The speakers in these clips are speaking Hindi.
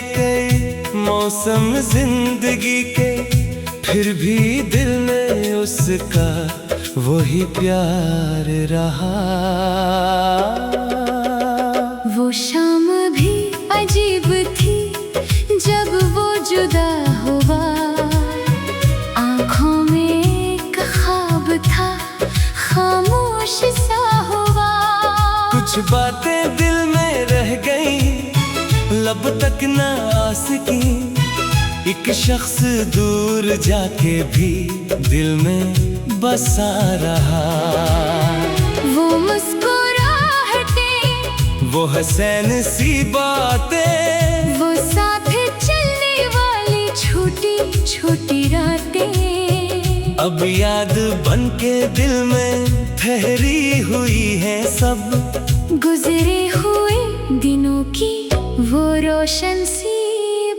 कई मौसम जिंदगी के, फिर भी दिल में उसका वही प्यार रहा। वो शाम भी अजीब थी जब वो जुदा हुआ, आँखों में एक ख्वाब था खामोश सा हुआ। कुछ बातें दिल में रह गई, लब तक ना आ सकी, एक शख्स दूर जाके भी दिल में बसा रहा। वो मुस्कुराहटें, वो हसीन सी बातें, वो साथ चलने वाली छोटी छोटी रातें, अब याद बनके दिल में ठहरी हुई है सब। गुजरे हुए दिनों की वो रोशन सी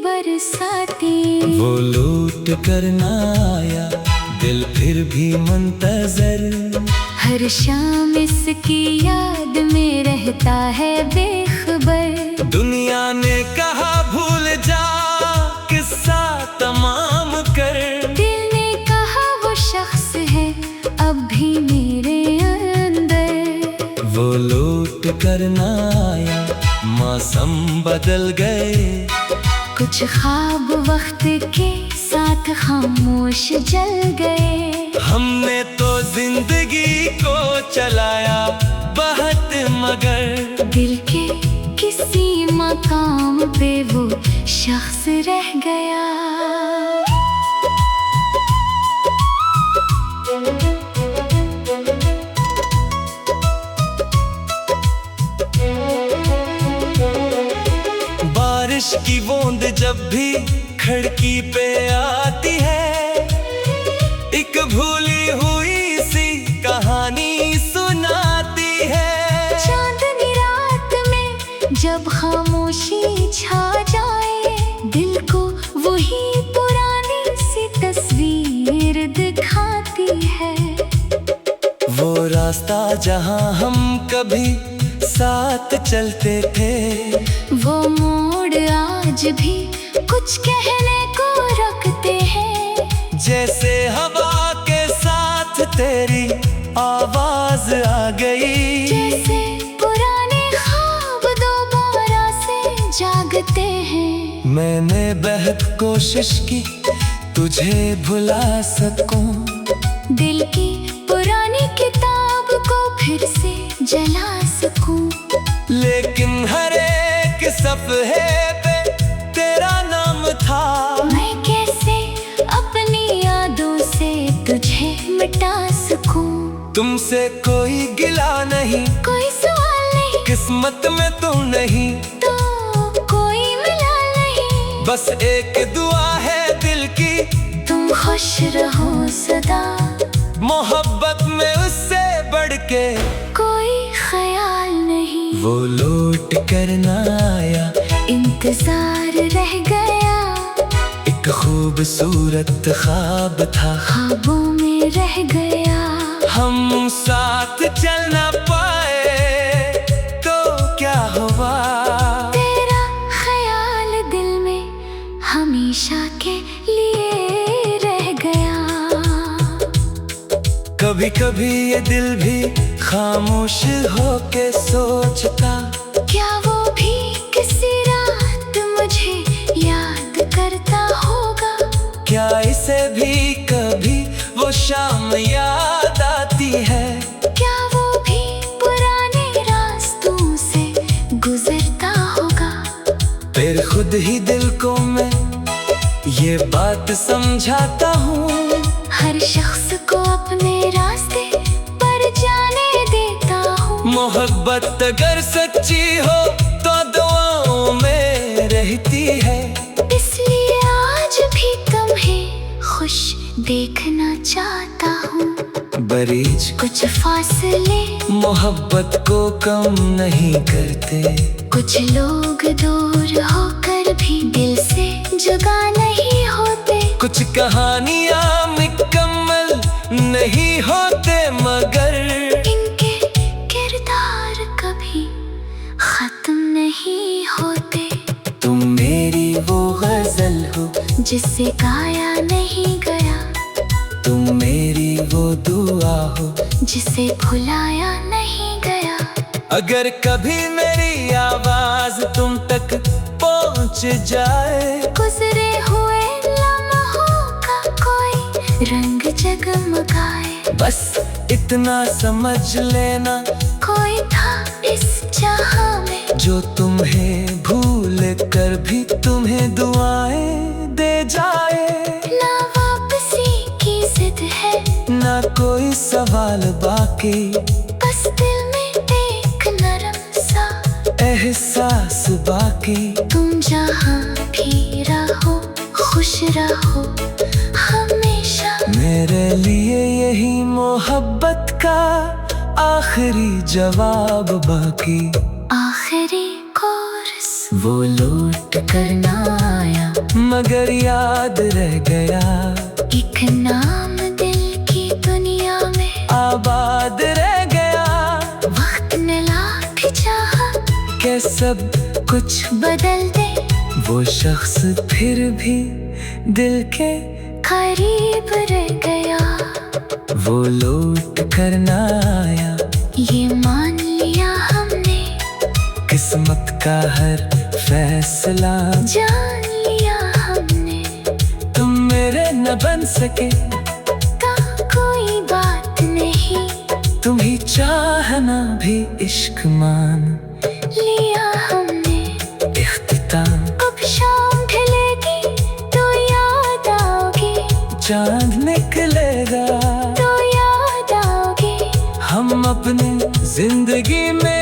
बरसाती। वो लूट कर ना आया दिल फिर भी मुंतजर, हर शाम इसकी याद में रहता है बेखबर। दुनिया ने कहा भूल जा किस्सा तमाम कर, दिल ने कहा वो शख्स है अब भी मेरे अंदर। वो लूट कर ना आया, मौसम बदल गए, कुछ ख्वाब वक्त के साथ खामोश जल गए। हमने तो जिंदगी को चलाया बहुत, मगर दिल के किसी मकाम पे वो शख्स रह गया। बारिश की बूंद जब भी खिड़की पे आती है, एक भूली हुई सी कहानी सुनाती है। चांदनी रात में जब खामोशी छा जाए, दिल को वही पुरानी सी तस्वीर दिखाती है। वो रास्ता जहां हम कभी साथ चलते थे, वो मोड़ आज भी कुछ कहने को रखते हैं। जैसे हवा के साथ तेरी आवाज आ गई, जैसे पुराने ख्वाब दोबारा से जागते हैं। मैंने बहुत कोशिश की तुझे भुला सकूं, दिल की पुरानी किताब को फिर से जला सकूं, लेकिन हर एक सफ़हे पे तेरा नाम था। मैं कैसे अपनी यादों से तुझे मिटा सकूं। तुमसे कोई गिला नहीं, कोई सवाल नहीं, किस्मत में तुम नहीं तो कोई मिला नहीं। बस एक दुआ है दिल की, तुम खुश रहो सदा, मोहब्बत में उससे बढ़ के कोई ख्याल नहीं। वो लौट कर ना आया, इंतजार रह गया, एक खूबसूरत ख्वाब था ख्वाबों में रह गया। हम साथ चल ना पाए तो क्या हुआ, तेरा ख्याल दिल में हमेशा के लिए रह गया। कभी कभी ये दिल भी खामोश होके सोचता, क्या वो भी किसी रात मुझे याद करता होगा। क्या इसे भी कभी वो शाम याद आती है, क्या वो भी पुराने रास्तों से गुजरता होगा। फिर खुद ही दिल को मैं ये बात समझाता हूँ, हर शख्स को अपने रास्ते पर जाने देता हूँ। मोहब्बत अगर सच्ची हो तो दुआओं में रहती है, इसलिए आज भी तुम्हें खुश देखना चाहता हूँ। बरीज कुछ फासले मोहब्बत को कम नहीं करते, कुछ लोग दूर होकर भी दिल से जुदा नहीं होते। कुछ कहानियाँ मुकम्मल नहीं होते, मगर इनके किरदार कभी खत्म नहीं होते। तुम मेरी वो गजल हो जिसे गाया नहीं गया, तुम मेरी वो दुआ हो जिसे भुलाया नहीं गया। अगर कभी मेरी आवाज तुम तक पहुंच जाए, गुजरे हुए लम्हों का कोई रंग जगमगाए, बस इतना समझ लेना कोई था इस जहां में जो तुम्हें भूल कर भी तुम्हें दुआएं दे जाए। ना वापसी की जिद है, ना कोई सवाल बाकी, बस दिल में एक नरम सा एहसास बाकी। तुम जहां भी रहो खुश रहो हमेशा। मेरे लिए यही मोहब्बत का आखिरी जवाब बाकी। आखिरी कोर्स वो लौट कर ना आया, मगर याद रह गया। एक नाम दिल की दुनिया में आबाद रह गया। वक्त ने लाख चाहा के सब कुछ बदल दे, वो शख्स फिर भी दिल के करीब रह गया। वो लौट कर ना आया, ये मान लिया हमने, किस्मत का हर फैसला जान लिया हमने। तुम मेरे न बन सके का कोई बात नहीं, तुम्ही चाहना भी इश्क मान लिया हमने। इख्तिताम अब शाम ढलेगी तो याद आओगी, चांद निकलेगा तो याद आओगी। हम अपनी जिंदगी में